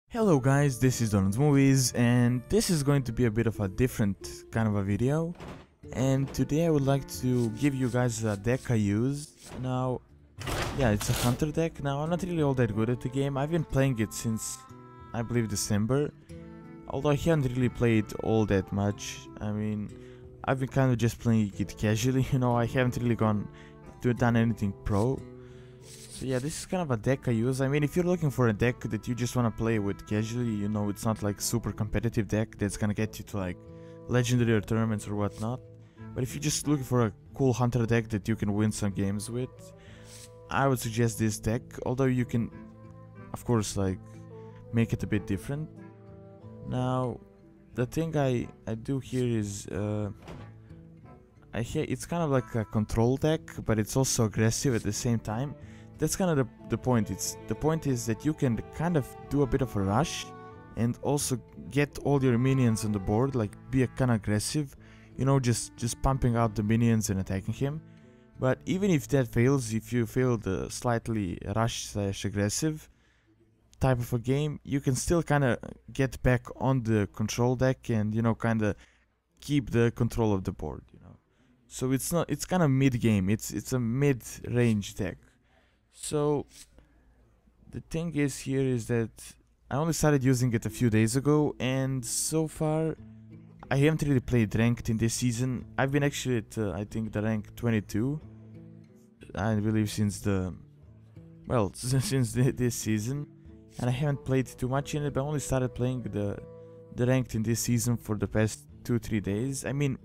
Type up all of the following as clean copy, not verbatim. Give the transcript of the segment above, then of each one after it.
Hello guys, this is Doronsmovies and this is going to be a bit of a different kind of a video. And today I would like to give you guys a deck I use. Now, yeah, it's a hunter deck. Now, I'm not really all that good at the game. I've been playing it since, I believe, December. Although I haven't really played all that much. I mean, I've been kind of just playing it casually, I haven't really done anything pro. So yeah, this is kind of a deck I use. I mean, if you're looking for a deck that you just want to play with casually, it's not like super competitive deck that's gonna get you to like legendary or tournaments or whatnot. But if you're just looking for a cool hunter deck that you can win some games with, I would suggest this deck. Although you can, of course, like make it a bit different. Now, the thing I do here is it's kind of like a control deck, but it's also aggressive at the same time. That's kind of the point. The point is that you can kind of do a bit of a rush and also get all your minions on the board, like be a kind of aggressive, just pumping out the minions and attacking him. But even if that fails, if you fail the slightly rush/aggressive type of a game, you can still kind of get back on the control deck and kind of keep the control of the board. So it's kind of mid game. It's a mid range deck. So the thing is that I only started using it a few days ago, and so far I haven't really played ranked in this season. I've been actually at I think the rank 22, I believe, since this season, and I haven't played too much in it. But I only started playing the ranked in this season for the past 2-3 days. I mean,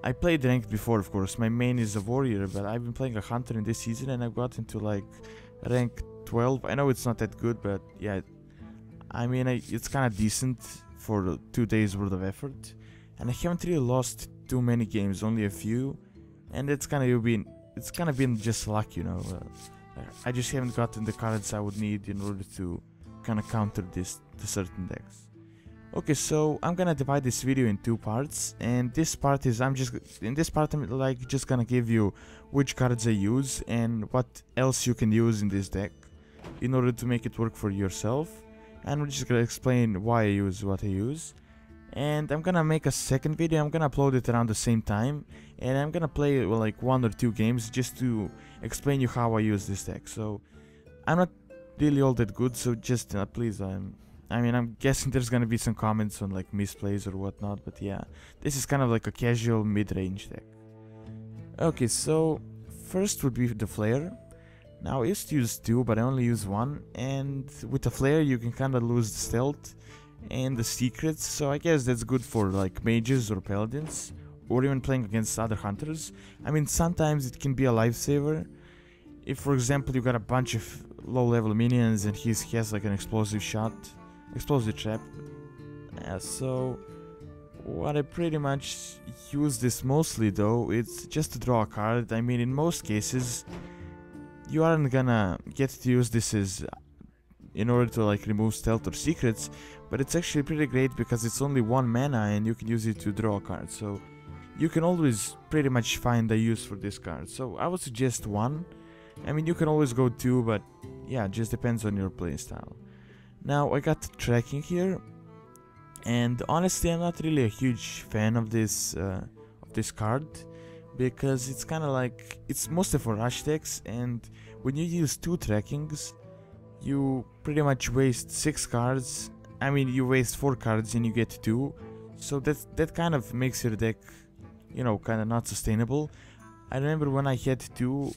I played ranked before, of course. My main is a warrior, but I've been playing a hunter in this season and I've gotten to like rank 12. I know it's not that good, but yeah, I mean, it's kind of decent for 2 days worth of effort. And I haven't really lost too many games, only a few. And it's kind of been just luck, I just haven't gotten the cards I would need in order to kind of counter the certain decks. Okay, so I'm gonna divide this video in 2 parts, and this part is I'm like just gonna give you which cards I use and what else you can use in this deck in order to make it work for yourself, and we're just gonna explain why I use what I use. And I'm gonna make a second video. I'm gonna upload it around the same time, and I'm gonna play like 1 or 2 games just to explain you how I use this deck. So I'm not really all that good, so just please, I'm guessing there's gonna be some comments on like misplays or whatnot, but yeah, this is kind of like a casual mid-range deck. Okay, so first would be the flare. Now I used to use 2, but I only use 1, and with the flare you can kind of lose the stealth and the secrets, so I guess that's good for like mages or paladins, or even playing against other hunters. I mean, sometimes it can be a lifesaver. If, for example, you got a bunch of low-level minions and he has like an explosive trap. So what I pretty much use this mostly though, it's just to draw a card. I mean, in most cases you aren't gonna get to use this as in order to like remove stealth or secrets, but it's actually pretty great because it's only 1 mana and you can use it to draw a card, so you can always pretty much find a use for this card. So I would suggest 1. I mean, you can always go 2, but yeah, it just depends on your playstyle. Now I got tracking here, and honestly I'm not really a huge fan of this card, because it's kind of like, it's mostly for rush decks, and when you use 2 trackings you pretty much waste 6 cards. I mean, you waste 4 cards and you get 2, so that kind of makes your deck kind of not sustainable. I remember when I had 2,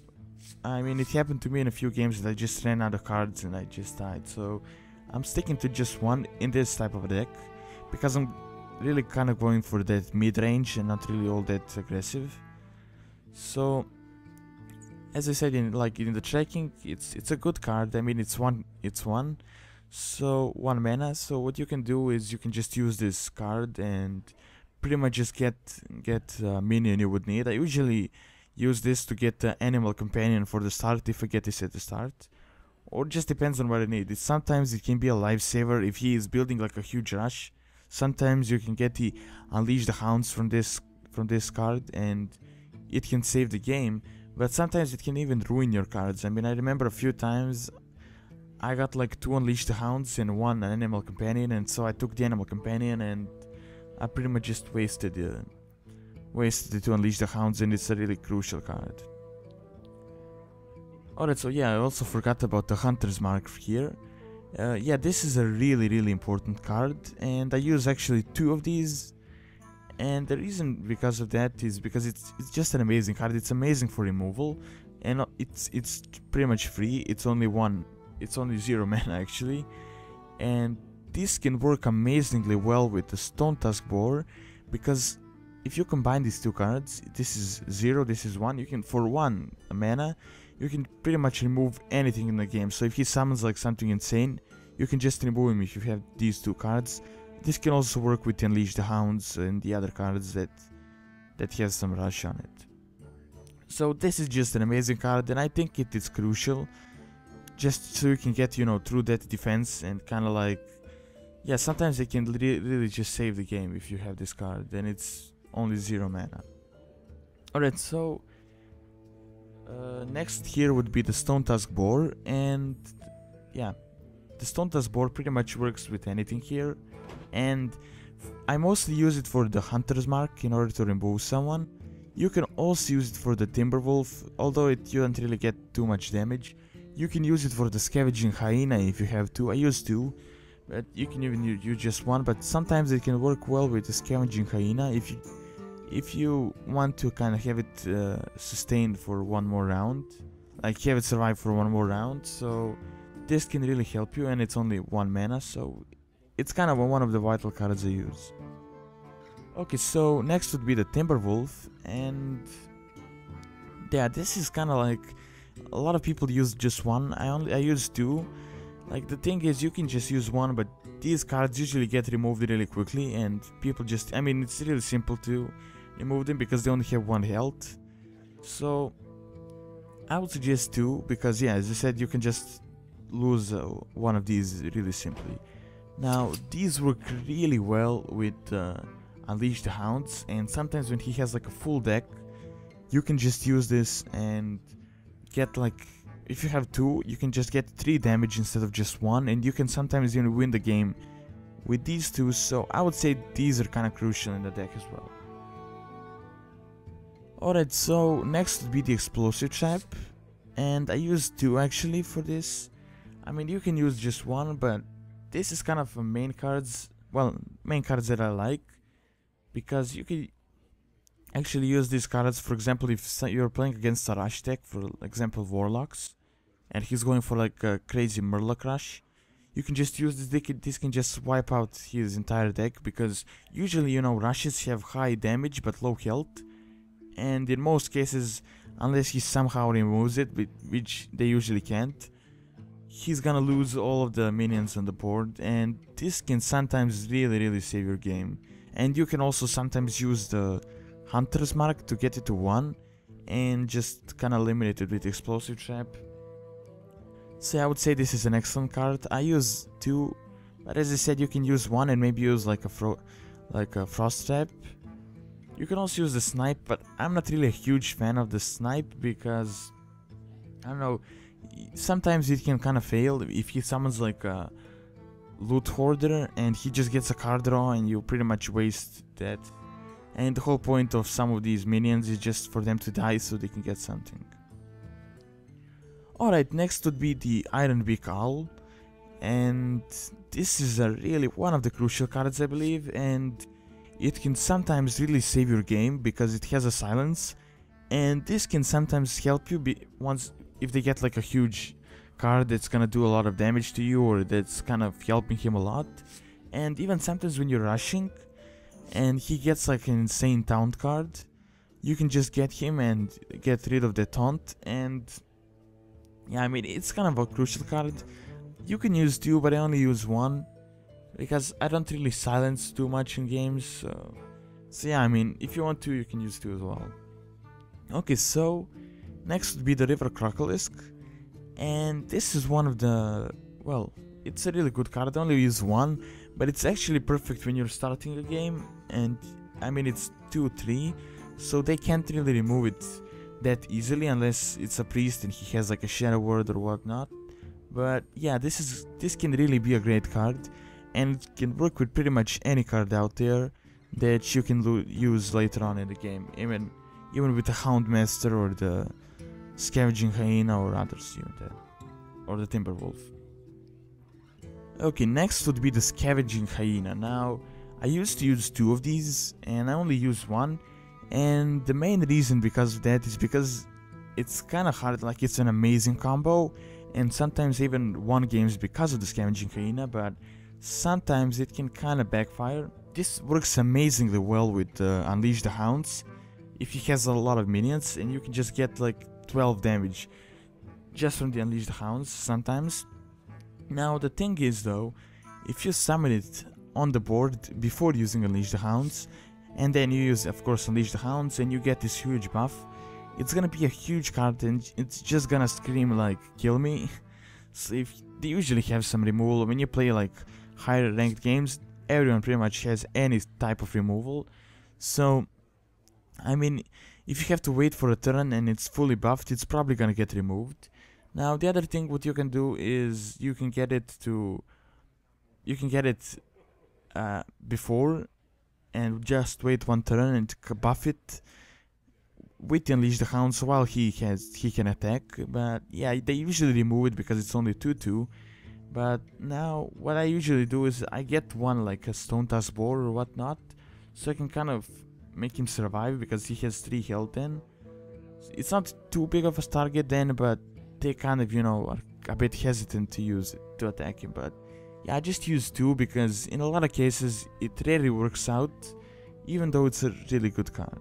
I mean, it happened to me in a few games that I just ran out of cards and I just died. So I'm sticking to just 1 in this type of deck, because I'm really kind of going for that mid-range and not really all that aggressive. So as I said, in the tracking, it's a good card. I mean, it's one, so 1 mana. So what you can do is you can just use this card and pretty much just get a minion you would need. I usually use this to get the animal companion for the start if I get this at the start, or just depends on what I need. Sometimes it can be a lifesaver if he is building like a huge rush. Sometimes you can get the Unleash the Hounds from this card and it can save the game, but sometimes it can even ruin your cards. I mean, I remember a few times I got like 2 Unleash the Hounds and 1 Animal Companion, and so I took the Animal Companion and I pretty much just wasted the 2 Unleash the Hounds, and it's a really crucial card. Alright, so yeah, I also forgot about the Hunter's Mark here. Yeah, this is a really important card, and I use actually 2 of these. And the reason because of that is because it's just an amazing card. It's amazing for removal, and it's pretty much free. It's only 0 mana actually, and this can work amazingly well with the Stone Tusk Boar, because if you combine these 2 cards, this is 0, this is 1, you can, for 1 mana, you can pretty much remove anything in the game. So if he summons like something insane, you can just remove him if you have these 2 cards. This can also work with Unleash the Hounds and the other cards that has some rush on it. So this is just an amazing card, and I think it is crucial, just so you can get, you know, through that defense, and kind of like, yeah, sometimes they can really just save the game if you have this card, then it's only 0 mana. Alright, so next here would be the Stone Tusk Boar, and yeah, the Stone Tusk Boar pretty much works with anything here, and I mostly use it for the Hunter's Mark in order to remove someone. You can also use it for the Timberwolf, although you don't really get too much damage. You can use it for the Scavenging Hyena if you have to. I use 2, but you can even use just 1, but sometimes it can work well with the Scavenging Hyena if you want to kind of have it sustained for 1 more round, like have it survive for 1 more round. So this can really help you, and it's only 1 mana, so it's kind of one of the vital cards I use. Okay, so next would be the Timberwolf, and yeah, this is kind of like, a lot of people use just 1. I use 2. Like, the thing is, you can just use 1, but these cards usually get removed really quickly, and people just, I mean, it's really simple to remove them because they only have 1 health. So I would suggest 2, because yeah, as I said, you can just lose 1 of these really simply. Now, these work really well with Unleash the Hounds, and sometimes when he has like a full deck, you can just use this and get like, if you have 2, you can just get 3 damage instead of just 1, and you can sometimes even win the game with these 2, so I would say these are kind of crucial in the deck as well. Alright, so next would be the Explosive Trap, and I use 2 actually for this. I mean, you can use just 1, but this is kind of main cards that I like, because you can actually use these cards. For example, if you're playing against a rush deck, for example Warlocks, and he's going for like a crazy Murloc rush, you can just use this deck. This can just wipe out his entire deck, because usually, you know, rushes have high damage but low health, and in most cases, unless he somehow removes it, which they usually can't, he's gonna lose all of the minions on the board, and this can sometimes really save your game. And you can also sometimes use the Hunter's Mark to get it to 1 and just kinda eliminate it with Explosive Trap. So I would say this is an excellent card. I use 2, but as I said, you can use 1 and maybe use like a Frost Trap. You can also use the Snipe, but I'm not really a huge fan of the Snipe, because I don't know, sometimes it can kind of fail if he summons like a Loot Hoarder and he just gets a card draw, and you pretty much waste that. And the whole point of some of these minions is just for them to die so they can get something. Alright, next would be the Ironbeak Owl, and this is really one of the crucial cards, I believe, and it can sometimes really save your game because it has a silence, and this can sometimes help you if they get like a huge card that's gonna do a lot of damage to you, or that's kind of helping him a lot. And even sometimes when you're rushing and he gets like an insane taunt card, you can just get him and get rid of the taunt. And yeah, I mean, it's kind of a crucial card. You can use 2, but I only use 1 because I don't really silence too much in games. So yeah, I mean, if you want to, you can use 2 as well. Okay, so next would be the River Crocolisk, and this is one of the, well, it's a really good card. I only use 1, but it's actually perfect when you're starting a game, and I mean, it's 2/3, so they can't really remove it that easily unless it's a priest and he has like a Shadow Word or whatnot. But yeah, this can really be a great card, and it can work with pretty much any card out there that you can use later on in the game, even with the Houndmaster or the Scavenging Hyena or others, or the Timberwolf. Okay, next would be the Scavenging Hyena. Now, I used to use 2 of these, and I only use 1, and the main reason because of that is because it's kind of hard, like it's an amazing combo, and sometimes even won games because of the Scavenging Hyena, but sometimes it can kind of backfire. This works amazingly well with Unleash the Hounds, if he has a lot of minions, and you can just get like 12 damage just from the Unleash the Hounds sometimes. Now the thing is though, if you summon it on the board before using Unleash the Hounds, and then you use of course Unleash the Hounds and you get this huge buff, it's gonna be a huge card and it's just gonna scream like kill me. So if they usually have some removal, when you play like higher ranked games, everyone pretty much has any type of removal. So I mean, if you have to wait for a turn and it's fully buffed, it's probably gonna get removed. Now the other thing what you can do is you can get it before and just wait 1 turn and buff it with the Unleash the Hounds while he can attack. But yeah, they usually remove it because it's only 2/2. But now what I usually do is I get one like a Stone Tusk Boar or whatnot, so I can kind of make him survive because he has 3 health then. It's not too big of a target then, but they kind of, are a bit hesitant to attack him. But yeah, I just use 2 because in a lot of cases it rarely works out, even though it's a really good card.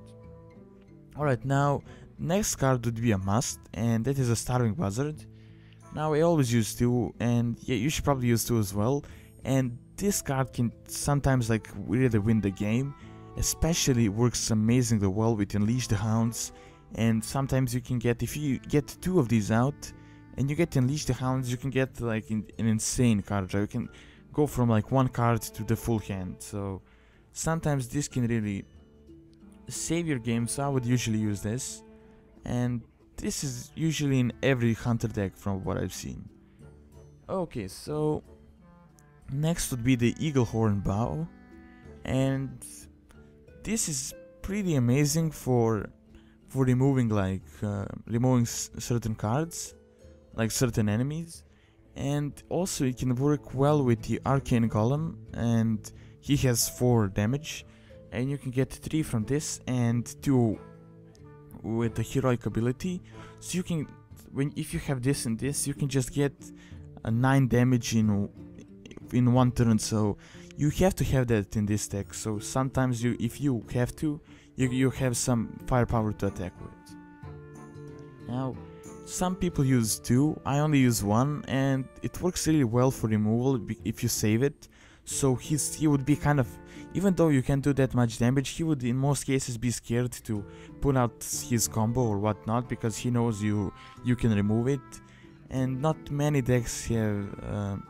Alright, now next card would be a must, and that is a Starving Buzzard. Now I always use 2, and yeah, you should probably use 2 as well. And this card can sometimes like really win the game, especially works amazingly well with Unleash the Hounds. And sometimes you can get, if you get 2 of these out and you get Unleash the Hounds, you can get like an insane card draw. You can go from like 1 card to the full hand. So sometimes this can really save your game, so I would usually use this. And this is usually in every Hunter deck from what I've seen. Okay, so next would be the Eagle Horn Bow. And this is pretty amazing for removing like certain cards, like certain enemies, and also it can work well with the Arcane Golem, and he has 4 damage, and you can get 3 from this and 2 with the heroic ability. So you can, if you have this and this, you can just get a 9 damage in 1 turn. So you have to have that in this deck. So sometimes if you have to, you have some firepower to attack with. Now, some people use 2, I only use 1, and it works really well for removal if you save it. So he would be kind of, even though you can't do that much damage, he would in most cases be scared to put out his combo or whatnot, because he knows you can remove it. And not many decks have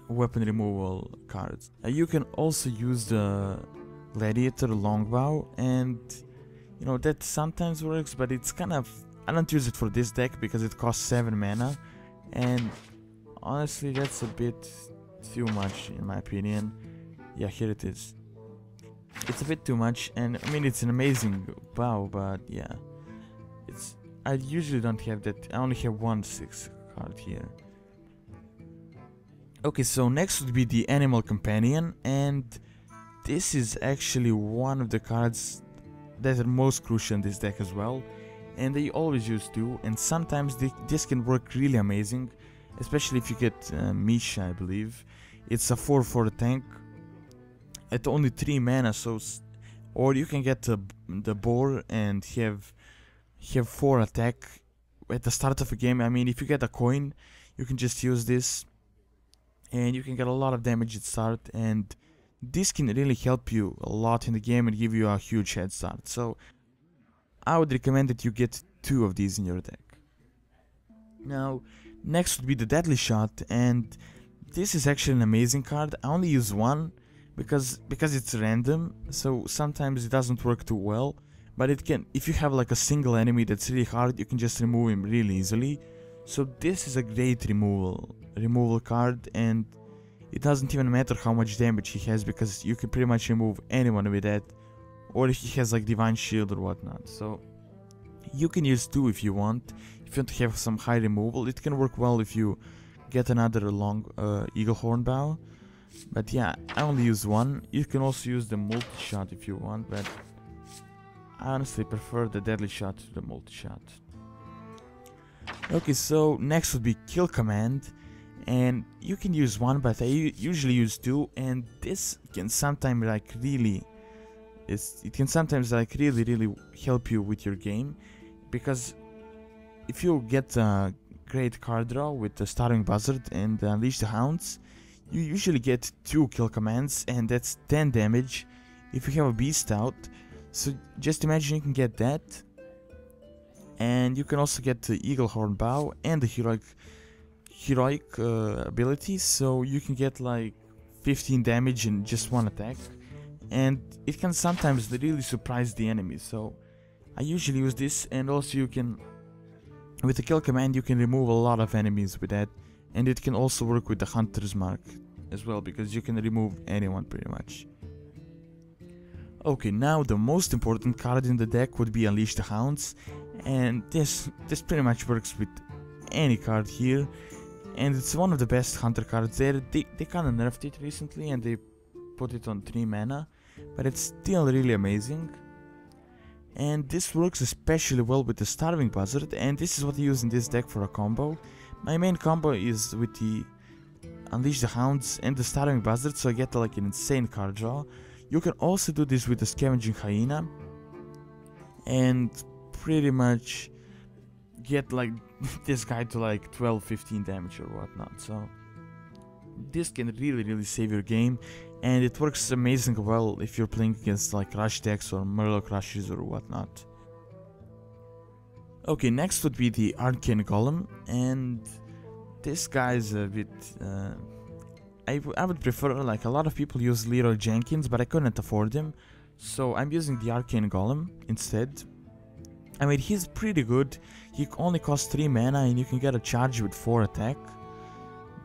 weapon removal cards. You can also use the Gladiator Longbow, and that sometimes works, but it's kind of, I don't use it for this deck because it costs 7 mana, and honestly that's a bit too much in my opinion. Yeah, here it is. It's a bit too much, and I mean it's an amazing bow, but yeah, I usually don't have that. I only have 1 6 card here. Okay, so next would be the Animal Companion, and this is actually one of the cards that are most crucial in this deck as well, and they always use 2, and sometimes this can work really amazing, especially if you get Misha, I believe. It's a 4/4 tank at only 3 mana, so or you can get the boar and have 4 attack at the start of a game. I mean, if you get a coin, you can just use this, and you can get a lot of damage at start, and this can really help you a lot in the game and give you a huge head start. So I would recommend that you get 2 of these in your deck. Now, next would be the Deadly Shot, and this is actually an amazing card. I only use 1 because it's random, so sometimes it doesn't work too well, but it can, if you have like a single enemy that's really hard, you can just remove him really easily. So this is a great removal card, and it doesn't even matter how much damage he has, because you can pretty much remove anyone with that, or if he has like Divine Shield or whatnot. So you can use 2 if you want. If you want to have some high removal, it can work well if you get another long Eagle Horn Bow. But yeah, I only use 1. You can also use the multi-shot if you want, but I honestly prefer the deadly shot to the multi-shot. Okay, so next would be Kill Command, and you can use 1, but I usually use 2, and this can sometimes like really really help you with your game, because if you get a great card draw with the Starving Buzzard and Unleash the Hounds, you usually get 2 kill commands, and that's 10 damage if you have a Beast out. So just imagine you can get that, and you can also get the Eagle Horn Bow and the heroic ability, so you can get like 15 damage in just 1 attack, and it can sometimes really surprise the enemy. So I usually use this, and also you can, with the kill command, you can remove a lot of enemies with that, and it can also work with the Hunter's Mark as well, because you can remove anyone pretty much. Okay, now the most important card in the deck would be Unleash the Hounds, and this pretty much works with any card here, and it's one of the best hunter cards there. They kinda nerfed it recently and they put it on 3 mana, but it's still really amazing. And this works especially well with the Starving Buzzard, and this is what I use in this deck for a combo. My main combo is with the Unleash the Hounds and the Starving Buzzard, so I get like an insane card draw. You can also do this with the Scavenging Hyena, and pretty much get like this guy to like 12-15 damage or whatnot. So this can really save your game, and it works amazing well if you're playing against like Rush decks or Murloc Rushes or whatnot. Okay, next would be the Arcane Golem, and this guy is a bit I would prefer, like a lot of people use Leroy Jenkins, but I couldn't afford him, so I'm using the Arcane Golem instead. I mean, he's pretty good. He only costs 3 mana and you can get a charge with 4 attack.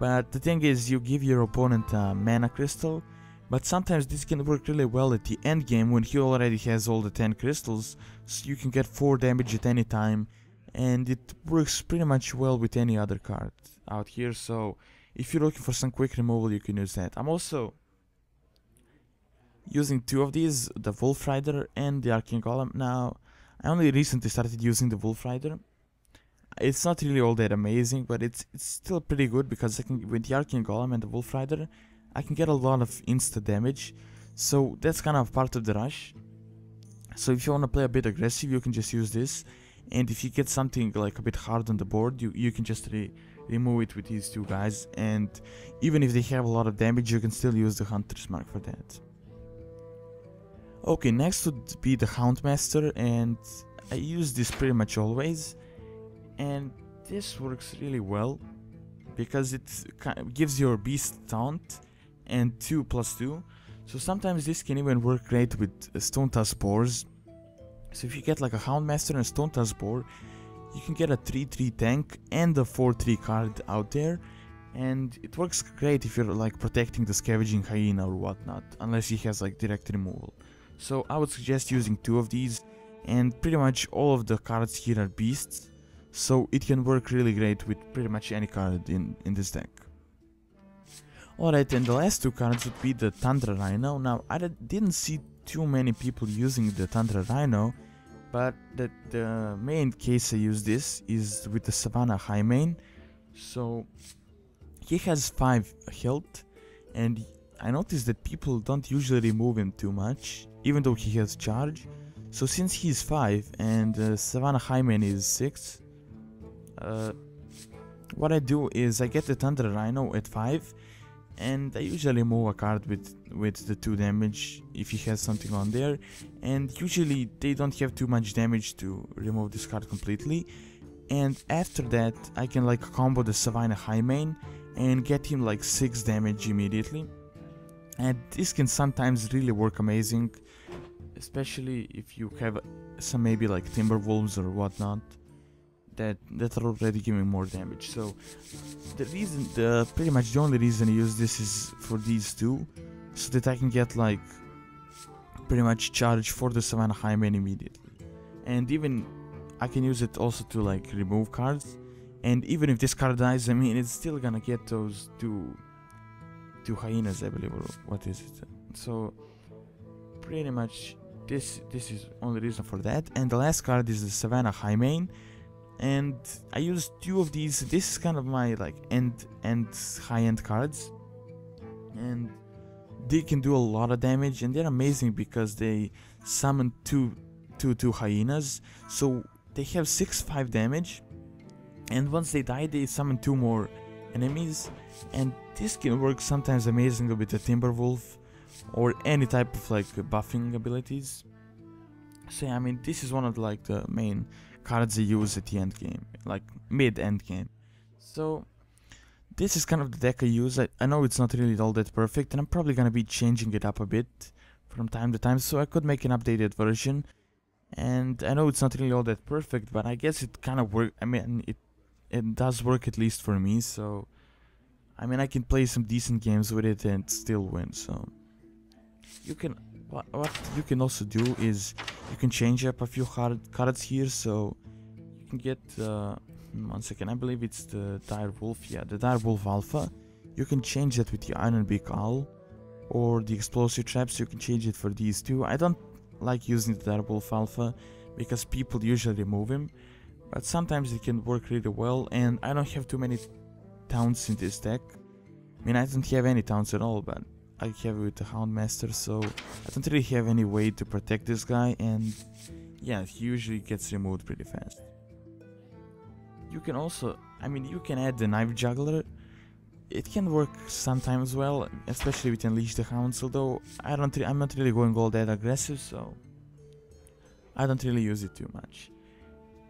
But the thing is, you give your opponent a mana crystal, but sometimes this can work really well at the end game when he already has all the 10 crystals, so you can get 4 damage at any time, and it works pretty much well with any other card out here. So if you're looking for some quick removal, you can use that. I'm also using 2 of these, the Wolf Rider and the Arcane Golem. Now, I only recently started using the Wolf Rider. It's not really all that amazing, but it's still pretty good, because I can, with the Arcane Golem and the Wolf Rider, I can get a lot of insta damage. So that's kind of part of the rush. So if you want to play a bit aggressive, you can just use this. And if you get something like a bit hard on the board, you can just remove it with these 2 guys. And even if they have a lot of damage, you can still use the Hunter's Mark for that. Okay, next would be the Houndmaster, and I use this pretty much always. And this works really well, because it gives your beast taunt and 2+2. So sometimes this can even work great with Stone Tusk Boars. So if you get like a Houndmaster and a Stone Tusk Boar, you can get a 3/3 tank and a 4/3 card out there, and it works great if you're like protecting the Scavenging Hyena or whatnot, unless he has like direct removal. So I would suggest using 2 of these, and pretty much all of the cards here are beasts, so it can work really great with pretty much any card in this deck. Alright, and the last 2 cards would be the Tundra Rhino. Now, I didn't see too many people using the Tundra Rhino, but the main case I use this is with the Savannah Highmane. So he has 5 health, and I noticed that people don't usually remove him too much, even though he has charge. So since he's 5 and Savannah Highmane is 6, what I do is I get the Tundra Rhino at 5, and I usually remove a card with the 2 damage if he has something on there, and usually they don't have too much damage to remove this card completely. And after that I can like combo the Savannah Highmane and get him like 6 damage immediately, and this can sometimes really work amazing, especially if you have some maybe like Timberwolves or whatnot. that are already giving more damage. So the reason, pretty much the only reason I use this is for these two, so that I can get like pretty much charge for the Savannah High Main immediately. And even I can use it also to like remove cards, and even if this card dies, I mean it's still gonna get those two hyenas, I believe, or what is it. So pretty much this is only reason for that. And the last card is the Savannah High Main, and I used two of these. This is kind of my like end high-end cards, and they can do a lot of damage, and they're amazing because they summon two hyenas, so they have 6/5 damage, and once they die they summon 2 more enemies. And this can work sometimes amazingly with the Timberwolf or any type of like buffing abilities. So I mean this is one of like the main cards I use at the end game, like mid-end game. So this is kind of the deck I use. I know it's not really all that perfect, and I'm probably gonna be changing it up a bit from time to time, so I could make an updated version. And I know it's not really all that perfect, but I guess it kind of works. I mean, it does work, at least for me. So I mean, I can play some decent games with it and still win. So you can, what you can also do is you can change up a few cards here. So you can get 1 second, I believe it's the Dire Wolf. Yeah, the Dire Wolf Alpha. You can change that with the Iron Beak Owl or the Explosive Traps. You can change it for these two. I don't like using the Dire Wolf Alpha because people usually remove him, but sometimes it can work really well. And I don't have too many towns in this deck. I mean, I don't have any towns at all, but I have it with the Houndmaster, so I don't really have any way to protect this guy, and yeah, he usually gets removed pretty fast. You can also, I mean, you can add the Knife Juggler. It can work sometimes well, especially with Unleash the Hounds, although I'm not really going all that aggressive, so I don't really use it too much.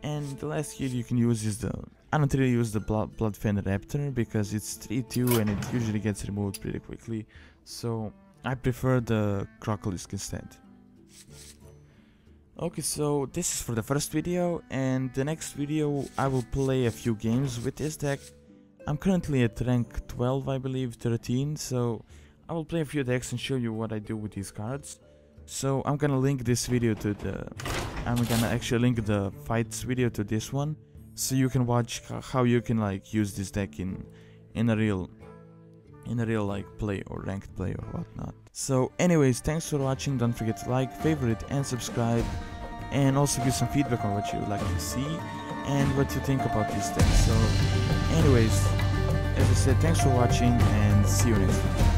And the last hero you can use is I don't really use the Bloodfen Raptor because it's 3/2 and it usually gets removed pretty quickly, so I prefer the Crocolisk instead. Okay, so this is for the first video, and the next video I will play a few games with this deck. I'm currently at rank 12, I believe, 13, so I will play a few decks and show you what I do with these cards. So I'm gonna link this video to I'm gonna actually link the fights video to this one, so you can watch how you can like use this deck in a real like play or ranked play or whatnot. So anyways, thanks for watching. Don't forget to like, favorite and subscribe, and also give some feedback on what you would like to see and what you think about this deck. So anyways, as I said, thanks for watching and see you next time.